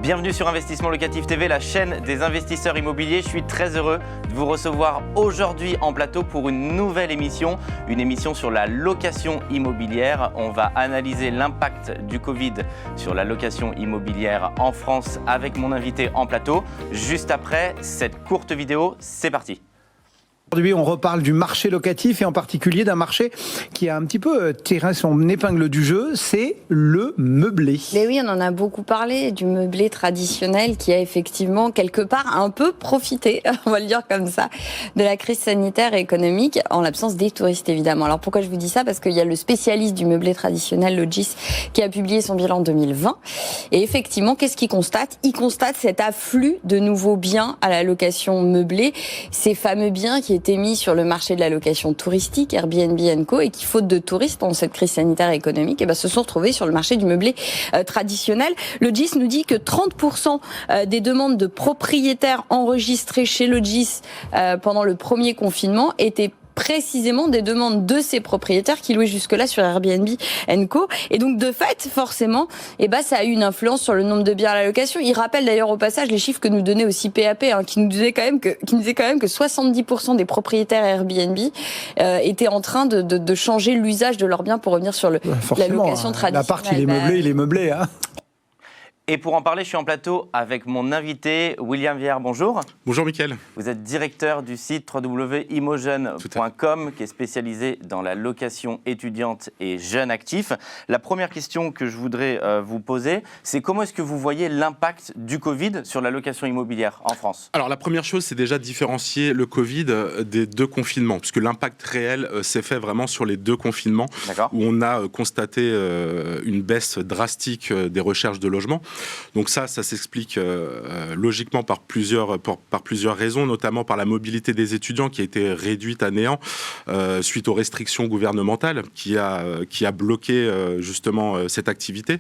Bienvenue sur Investissement Locatif TV, la chaîne des investisseurs immobiliers. Je suis très heureux de vous recevoir aujourd'hui en plateau pour une nouvelle émission, une émission sur la location immobilière. On va analyser l'impact du Covid sur la location immobilière en France avec mon invité en plateau. Juste après cette courte vidéo, c'est parti. Aujourd'hui, on reparle du marché locatif et en particulier d'un marché qui a un petit peu tiré son épingle du jeu, c'est le meublé. Mais oui, on en a beaucoup parlé, du meublé traditionnel qui a effectivement quelque part un peu profité, on va le dire comme ça, de la crise sanitaire et économique, en l'absence des touristes évidemment. Alors pourquoi je vous dis ça? Parce qu'il y a le spécialiste du meublé traditionnel, Logis, qui a publié son bilan 2020. Et effectivement, qu'est-ce qu'il constate? Il constate cet afflux de nouveaux biens à la location meublée, ces fameux biens qui étaient mis sur le marché de la location touristique, Airbnb & Co, et qui, faute de touristes pendant cette crise sanitaire et économique, se sont retrouvés sur le marché du meublé traditionnel. Le GIS nous dit que 30% des demandes de propriétaires enregistrées chez le GIS pendant le premier confinement étaient précisément des demandes de ces propriétaires qui louaient jusque-là sur Airbnb & Co. Et donc, de fait, forcément, ça a eu une influence sur le nombre de biens à la location. Il rappelle d'ailleurs au passage les chiffres que nous donnait aussi PAP, qui nous disait quand même que 70% des propriétaires Airbnb étaient en train de changer l'usage de leurs biens pour revenir sur la location traditionnelle. L'appart, il est meublé, hein. Et pour en parler, je suis en plateau avec mon invité, William Vieillard. Bonjour. Bonjour Mickaël. Vous êtes directeur du site www.imojeune.com qui est spécialisé dans la location étudiante et jeunes actifs. La première question que je voudrais vous poser, c'est comment est-ce que vous voyez l'impact du Covid sur la location immobilière en France? Alors la première chose, c'est déjà différencier le Covid des deux confinements, puisque l'impact réel s'est fait vraiment sur les deux confinements, où on a constaté une baisse drastique des recherches de logement. Donc ça s'explique logiquement par plusieurs raisons, notamment par la mobilité des étudiants qui a été réduite à néant suite aux restrictions gouvernementales qui a bloqué justement cette activité.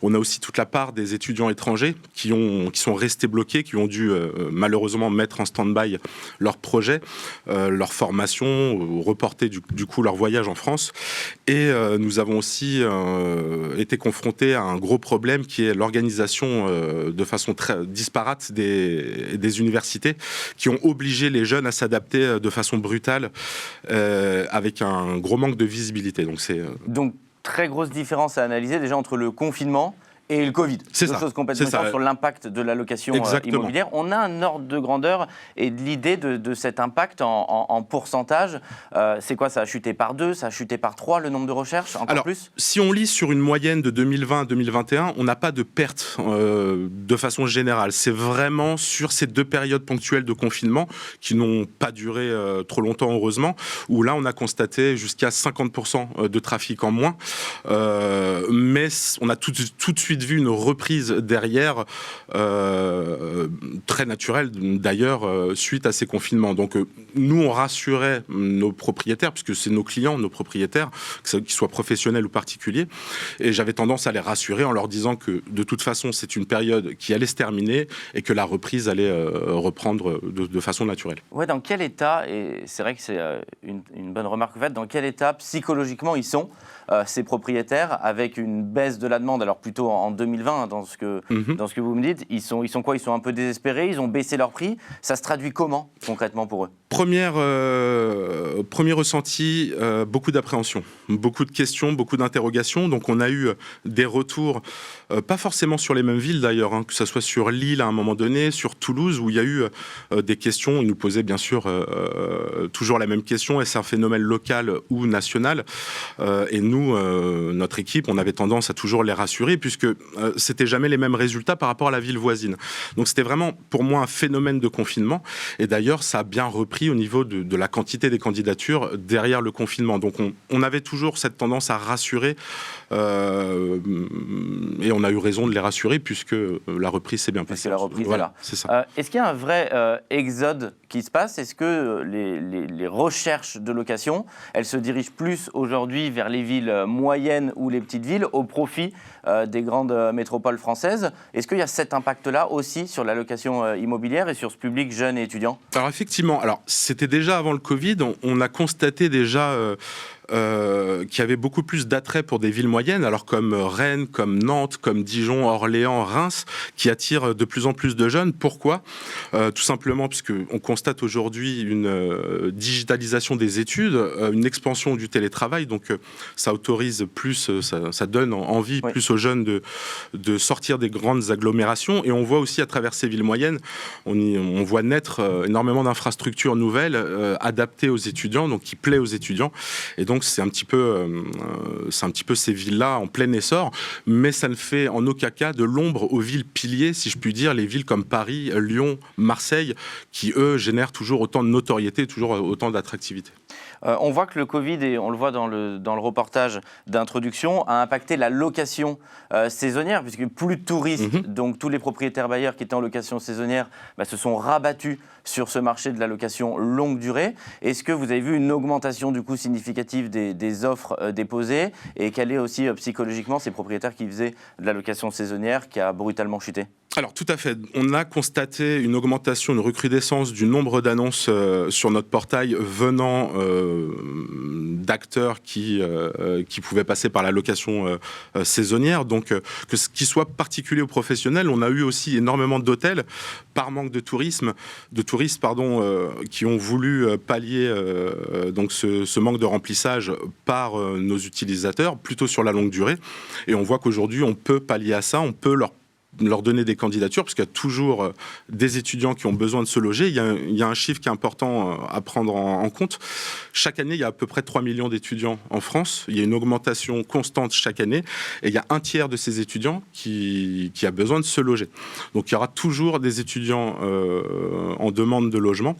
On a aussi toute la part des étudiants étrangers qui sont restés bloqués, qui ont dû malheureusement mettre en stand-by leurs projets, leur formation, reporter du coup leur voyage en France. Et nous avons aussi été confrontés à un gros problème qui est l'organisation de façon très disparate des universités qui ont obligé les jeunes à s'adapter de façon brutale avec un gros manque de visibilité. Donc très grosse différence à analyser déjà entre le confinement et le Covid. C'est deux choses complètement différentes sur l'impact de la location immobilière. On a un ordre de grandeur et de l'idée de cet impact en pourcentage. C'est quoi? Ça a chuté par 2, ça a chuté par 3, le nombre de recherches, encore plus? Si on lit sur une moyenne de 2020 à 2021, on n'a pas de perte de façon générale. C'est vraiment sur ces deux périodes ponctuelles de confinement qui n'ont pas duré trop longtemps, heureusement, où là, on a constaté jusqu'à 50% de trafic en moins. Mais on a tout de suite vu une reprise derrière très naturelle d'ailleurs suite à ces confinements. Donc nous on rassurait nos propriétaires puisque c'est nos clients, nos propriétaires, qu'ils soient professionnels ou particuliers, et j'avais tendance à les rassurer en leur disant que de toute façon c'est une période qui allait se terminer et que la reprise allait reprendre de façon naturelle. Ouais, dans quel état, et c'est vrai que c'est une bonne remarque que vous faites, dans quel état psychologiquement ils sont ces propriétaires avec une baisse de la demande, alors plutôt en 2020 dans ce que vous me dites, ils sont quoi? Ils sont un peu désespérés, ils ont baissé leur prix. Ça se traduit comment concrètement pour eux? Premier ressenti, beaucoup d'appréhension, beaucoup de questions, beaucoup d'interrogations. Donc on a eu des retours, pas forcément sur les mêmes villes d'ailleurs, que ce soit sur Lille à un moment donné, sur Toulouse, où il y a eu des questions. Ils nous posaient bien sûr toujours la même question, est-ce un phénomène local ou national? Et nous, notre équipe, on avait tendance à toujours les rassurer, puisque c'était jamais les mêmes résultats par rapport à la ville voisine. Donc c'était vraiment pour moi un phénomène de confinement, et d'ailleurs ça a bien repris au niveau de la quantité des candidatures derrière le confinement. Donc on avait toujours cette tendance à rassurer et on a eu raison de les rassurer puisque la reprise s'est bien passée. La reprise voilà, est là. C'est ça. Est-ce qu'il y a un vrai exode qui se passe? Est-ce que les recherches de location, elles se dirigent plus aujourd'hui vers les villes moyennes ou les petites villes au profit des grandes métropoles françaises? Est-ce qu'il y a cet impact-là aussi sur la location immobilière et sur ce public jeune et étudiant? Alors effectivement, c'était déjà avant le Covid, on a constaté déjà qui avait beaucoup plus d'attrait pour des villes moyennes, alors comme Rennes, comme Nantes, comme Dijon, Orléans, Reims, qui attirent de plus en plus de jeunes. Pourquoi ? Tout simplement puisqu'on constate aujourd'hui une digitalisation des études, une expansion du télétravail, donc ça autorise plus, ça donne envie plus aux jeunes de sortir des grandes agglomérations, et on voit aussi à travers ces villes moyennes, on voit naître énormément d'infrastructures nouvelles adaptées aux étudiants, donc qui plaît aux étudiants, et donc c'est un petit peu ces villes-là en plein essor, mais ça ne fait en aucun cas de l'ombre aux villes piliers, si je puis dire, les villes comme Paris, Lyon, Marseille, qui eux génèrent toujours autant de notoriété, toujours autant d'attractivité. On voit que le Covid, et on le voit dans le reportage d'introduction, a impacté la location saisonnière, puisque plus de touristes, donc tous les propriétaires bailleurs qui étaient en location saisonnière se sont rabattus sur ce marché de la location longue durée. Est-ce que vous avez vu une augmentation du coup significative des offres déposées, et quel est aussi psychologiquement ces propriétaires qui faisaient de la location saisonnière qui a brutalement chuté ? Alors tout à fait, on a constaté une augmentation, une recrudescence du nombre d'annonces sur notre portail venant d'acteurs qui pouvaient passer par la location saisonnière. Donc que ce qui soit particulier ou professionnel, on a eu aussi énormément d'hôtels par manque de touristes qui ont voulu pallier donc ce manque de remplissage par nos utilisateurs, plutôt sur la longue durée. Et on voit qu'aujourd'hui, on peut pallier à ça, on peut leur donner des candidatures, parce qu'il y a toujours des étudiants qui ont besoin de se loger. Il y a un chiffre qui est important à prendre en compte. Chaque année, il y a à peu près 3 millions d'étudiants en France. Il y a une augmentation constante chaque année. Et il y a un tiers de ces étudiants qui a besoin de se loger. Donc il y aura toujours des étudiants en demande de logement.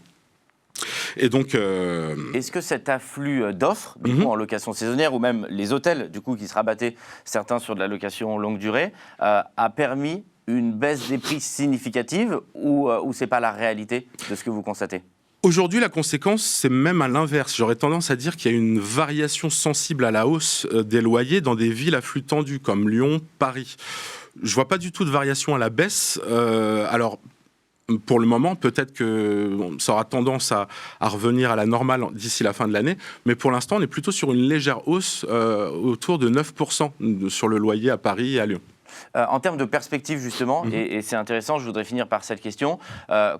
Et donc, est-ce que cet afflux d'offres, du coup, en location saisonnière, ou même les hôtels, du coup, qui se rabattaient certains sur de la location longue durée, a permis une baisse des prix significative, ou c'est pas la réalité de ce que vous constatez ? Aujourd'hui, la conséquence, c'est même à l'inverse. J'aurais tendance à dire qu'il y a une variation sensible à la hausse des loyers dans des villes à flux tendu, comme Lyon, Paris. Je vois pas du tout de variation à la baisse. Alors, pour le moment, peut-être que ça aura tendance à revenir à la normale d'ici la fin de l'année, mais pour l'instant, on est plutôt sur une légère hausse autour de 9% sur le loyer à Paris et à Lyon. En termes de perspective, justement, et c'est intéressant, je voudrais finir par cette question,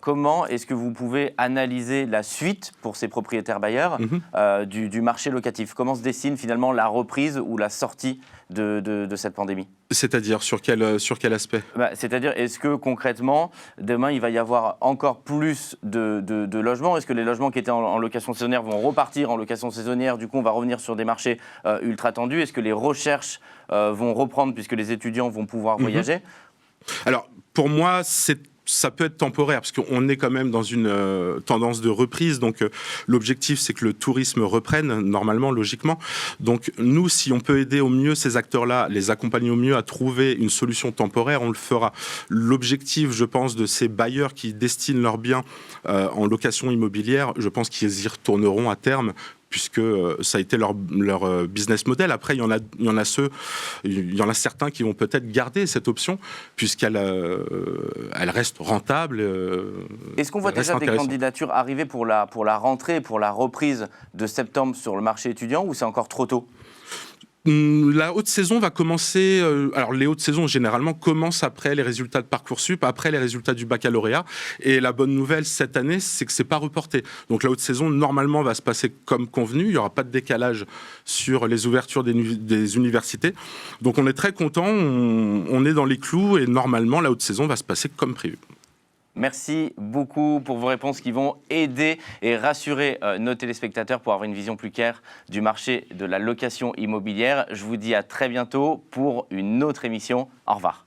comment est-ce que vous pouvez analyser la suite pour ces propriétaires bailleurs du marché locatif ? Comment se dessine finalement la reprise ou la sortie de cette pandémie ? C'est-à-dire sur quel aspect ? C'est-à-dire, est-ce que concrètement, demain, il va y avoir encore plus de logements ? Est-ce que les logements qui étaient en location saisonnière vont repartir en location saisonnière ? Du coup, on va revenir sur des marchés ultra tendus. Est-ce que les recherches vont reprendre puisque les étudiants vont pouvoir voyager ? Alors, pour moi, ça peut être temporaire, parce qu'on est quand même dans une tendance de reprise, donc l'objectif c'est que le tourisme reprenne normalement, logiquement. Donc nous, si on peut aider au mieux ces acteurs-là, les accompagner au mieux à trouver une solution temporaire, on le fera. L'objectif, je pense, de ces bailleurs qui destinent leurs biens en location immobilière, je pense qu'ils y retourneront à terme, puisque ça a été leur business model. Après, il y en a certains qui vont peut-être garder cette option, puisqu'elle elle reste rentable. Est-ce qu'on voit déjà des candidatures arriver pour la rentrée, pour la reprise de septembre sur le marché étudiant, ou c'est encore trop tôt ? La haute saison va commencer. Alors, les hautes saisons, généralement, commencent après les résultats de Parcoursup, après les résultats du baccalauréat. Et la bonne nouvelle cette année, c'est que c'est pas reporté. Donc, la haute saison, normalement, va se passer comme convenu. Il n'y aura pas de décalage sur les ouvertures des universités. Donc, on est très content. On est dans les clous. Et normalement, la haute saison va se passer comme prévu. Merci beaucoup pour vos réponses qui vont aider et rassurer nos téléspectateurs pour avoir une vision plus claire du marché de la location immobilière. Je vous dis à très bientôt pour une autre émission. Au revoir.